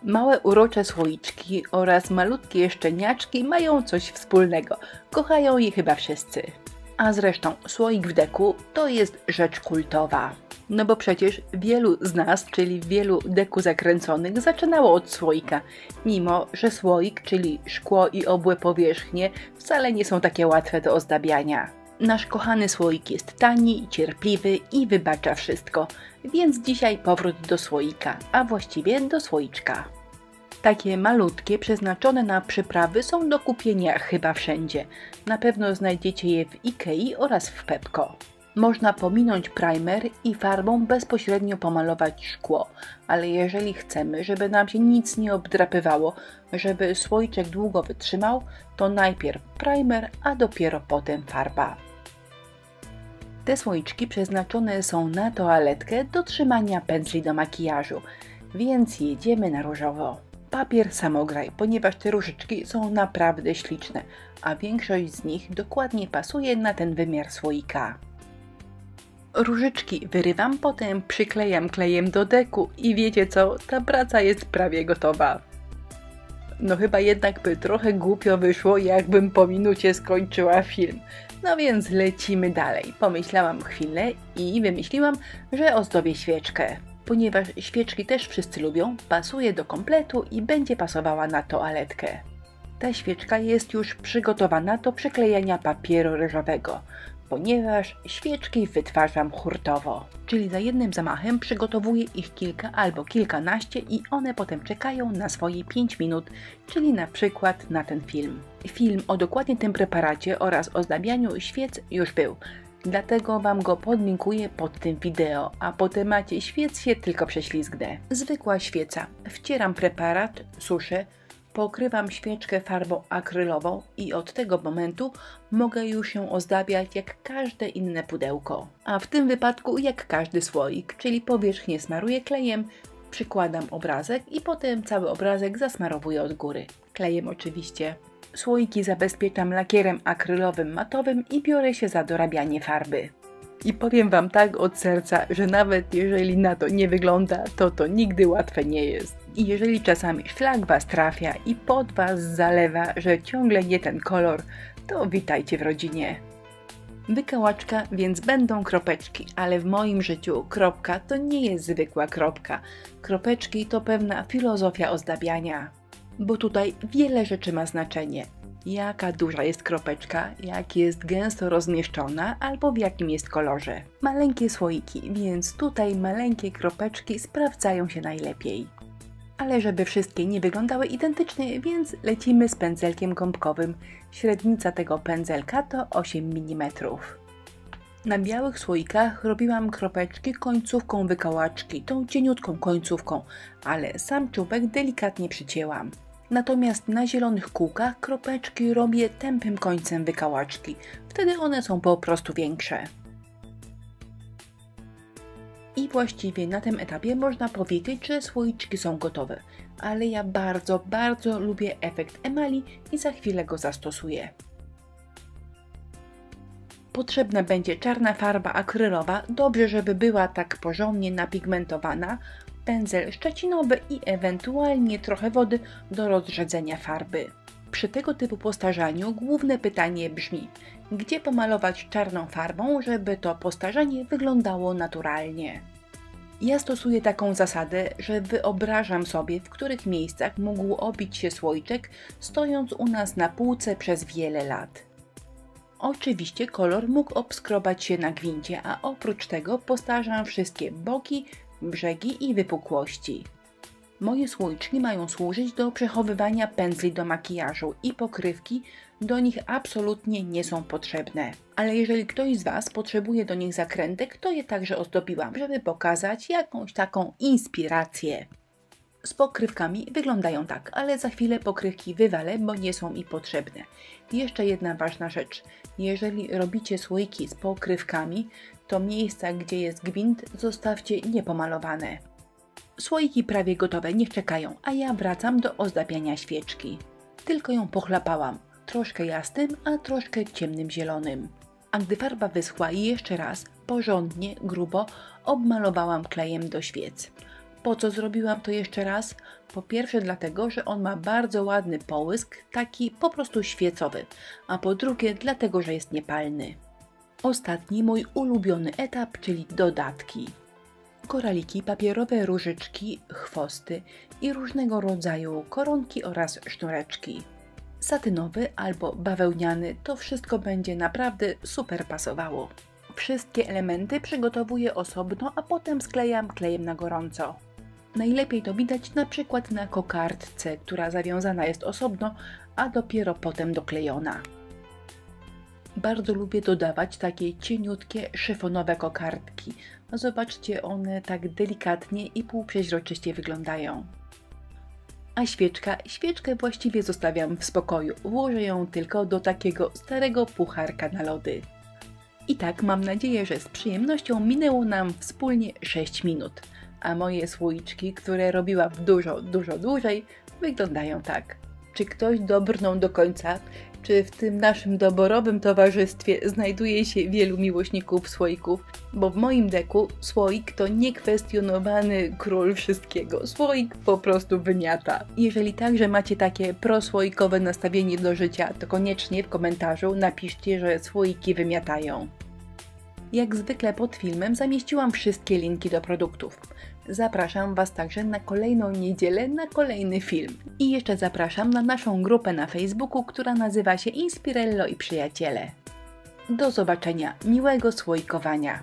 Małe urocze słoiczki oraz malutkie szczeniaczki mają coś wspólnego. Kochają je chyba wszyscy. A zresztą słoik w deku to jest rzecz kultowa. No bo przecież wielu z nas, czyli wielu deku zakręconych, zaczynało od słoika. Mimo że słoik, czyli szkło i obłe powierzchnie, wcale nie są takie łatwe do ozdabiania. Nasz kochany słoik jest tani, cierpliwy i wybacza wszystko, więc dzisiaj powrót do słoika, a właściwie do słoiczka. Takie malutkie, przeznaczone na przyprawy są do kupienia chyba wszędzie. Na pewno znajdziecie je w Ikei oraz w Pepco. Można pominąć primer i farbą bezpośrednio pomalować szkło, ale jeżeli chcemy, żeby nam się nic nie obdrapywało, żeby słoiczek długo wytrzymał, to najpierw primer, a dopiero potem farba. Te słoiczki przeznaczone są na toaletkę do trzymania pędzli do makijażu, więc jedziemy na różowo. Papier samograj, ponieważ te różyczki są naprawdę śliczne, a większość z nich dokładnie pasuje na ten wymiar słoika. Różyczki wyrywam, potem przyklejam klejem do deku i wiecie co, ta praca jest prawie gotowa. No chyba jednak by trochę głupio wyszło, jakbym po minucie skończyła film. No więc lecimy dalej. Pomyślałam chwilę i wymyśliłam, że ozdobię świeczkę. Ponieważ świeczki też wszyscy lubią, pasuje do kompletu i będzie pasowała na toaletkę. Ta świeczka jest już przygotowana do przyklejania papieru ryżowego, ponieważ świeczki wytwarzam hurtowo. Czyli za jednym zamachem przygotowuję ich kilka albo kilkanaście i one potem czekają na swoje 5 minut, czyli na przykład na ten film. Film o dokładnie tym preparacie oraz ozdabianiu świec już był. Dlatego Wam go podlinkuję pod tym wideo, a po temacie świec się tylko prześlizgnę. Zwykła świeca. Wcieram preparat, suszę, pokrywam świeczkę farbą akrylową i od tego momentu mogę już ją ozdabiać jak każde inne pudełko. A w tym wypadku jak każdy słoik, czyli powierzchnię smaruję klejem, przykładam obrazek i potem cały obrazek zasmarowuję od góry. Klejem oczywiście. Słoiki zabezpieczam lakierem akrylowym matowym i biorę się za dorabianie farby. I powiem Wam tak od serca, że nawet jeżeli na to nie wygląda, to nigdy łatwe nie jest. I jeżeli czasami szlak Was trafia i pot Was zalewa, że ciągle nie ten kolor, to witajcie w rodzinie. Wykałaczka, więc będą kropeczki, ale w moim życiu kropka to nie jest zwykła kropka. Kropeczki to pewna filozofia ozdabiania. Bo tutaj wiele rzeczy ma znaczenie. Jaka duża jest kropeczka, jak jest gęsto rozmieszczona albo w jakim jest kolorze. Maleńkie słoiki, więc tutaj maleńkie kropeczki sprawdzają się najlepiej. Ale żeby wszystkie nie wyglądały identycznie, więc lecimy z pędzelkiem gąbkowym. Średnica tego pędzelka to 8 mm. Na białych słoikach robiłam kropeczki końcówką wykałaczki, tą cieniutką końcówką, ale sam czubek delikatnie przycięłam. Natomiast na zielonych kółkach kropeczki robię tępym końcem wykałaczki, wtedy one są po prostu większe. I właściwie na tym etapie można powiedzieć, że słoiczki są gotowe, ale ja bardzo lubię efekt emali i za chwilę go zastosuję. Potrzebna będzie czarna farba akrylowa, dobrze żeby była tak porządnie napigmentowana, pędzel szczecinowy i ewentualnie trochę wody do rozrzedzenia farby. Przy tego typu postarzaniu główne pytanie brzmi, gdzie pomalować czarną farbą, żeby to postarzenie wyglądało naturalnie. Ja stosuję taką zasadę, że wyobrażam sobie, w których miejscach mógł obić się słoiczek, stojąc u nas na półce przez wiele lat. Oczywiście kolor mógł obskrobać się na gwincie, a oprócz tego postarzam wszystkie boki, brzegi i wypukłości. Moje słoiczki mają służyć do przechowywania pędzli do makijażu i pokrywki do nich absolutnie nie są potrzebne. Ale jeżeli ktoś z Was potrzebuje do nich zakrętek, to je także ozdobiłam, żeby pokazać jakąś taką inspirację. Z pokrywkami wyglądają tak, ale za chwilę pokrywki wywalę, bo nie są mi potrzebne. Jeszcze jedna ważna rzecz. Jeżeli robicie słoiki z pokrywkami, to miejsca, gdzie jest gwint, zostawcie niepomalowane. Słoiki prawie gotowe, niech czekają, a ja wracam do ozdabiania świeczki. Tylko ją pochlapałam, troszkę jasnym, a troszkę ciemnym zielonym. A gdy farba wyschła i jeszcze raz, porządnie, grubo obmalowałam klejem do świec. Po co zrobiłam to jeszcze raz? Po pierwsze dlatego, że on ma bardzo ładny połysk, taki po prostu świecowy, a po drugie dlatego, że jest niepalny. Ostatni mój ulubiony etap, czyli dodatki. Koraliki, papierowe różyczki, chwosty i różnego rodzaju koronki oraz sznureczki. Satynowy albo bawełniany, to wszystko będzie naprawdę super pasowało. Wszystkie elementy przygotowuję osobno, a potem sklejam klejem na gorąco. Najlepiej to widać na przykład na kokardce, która zawiązana jest osobno, a dopiero potem doklejona. Bardzo lubię dodawać takie cieniutkie, szyfonowe kokardki. Zobaczcie, one tak delikatnie i półprzeźroczyście wyglądają. A świeczkę właściwie zostawiam w spokoju. Włożę ją tylko do takiego starego pucharka na lody. I tak mam nadzieję, że z przyjemnością minęło nam wspólnie 6 minut. A moje słoiczki, które robiłam dużo dłużej, wyglądają tak. Czy ktoś dobrnął do końca? Czy w tym naszym doborowym towarzystwie znajduje się wielu miłośników słoików? Bo w moim deku słoik to niekwestionowany król wszystkiego. Słoik po prostu wymiata. Jeżeli także macie takie prosłoikowe nastawienie do życia, to koniecznie w komentarzu napiszcie, że słoiki wymiatają. Jak zwykle pod filmem zamieściłam wszystkie linki do produktów. Zapraszam Was także na kolejną niedzielę na kolejny film. I jeszcze zapraszam na naszą grupę na Facebooku, która nazywa się Inspirello i Przyjaciele. Do zobaczenia, miłego słoikowania!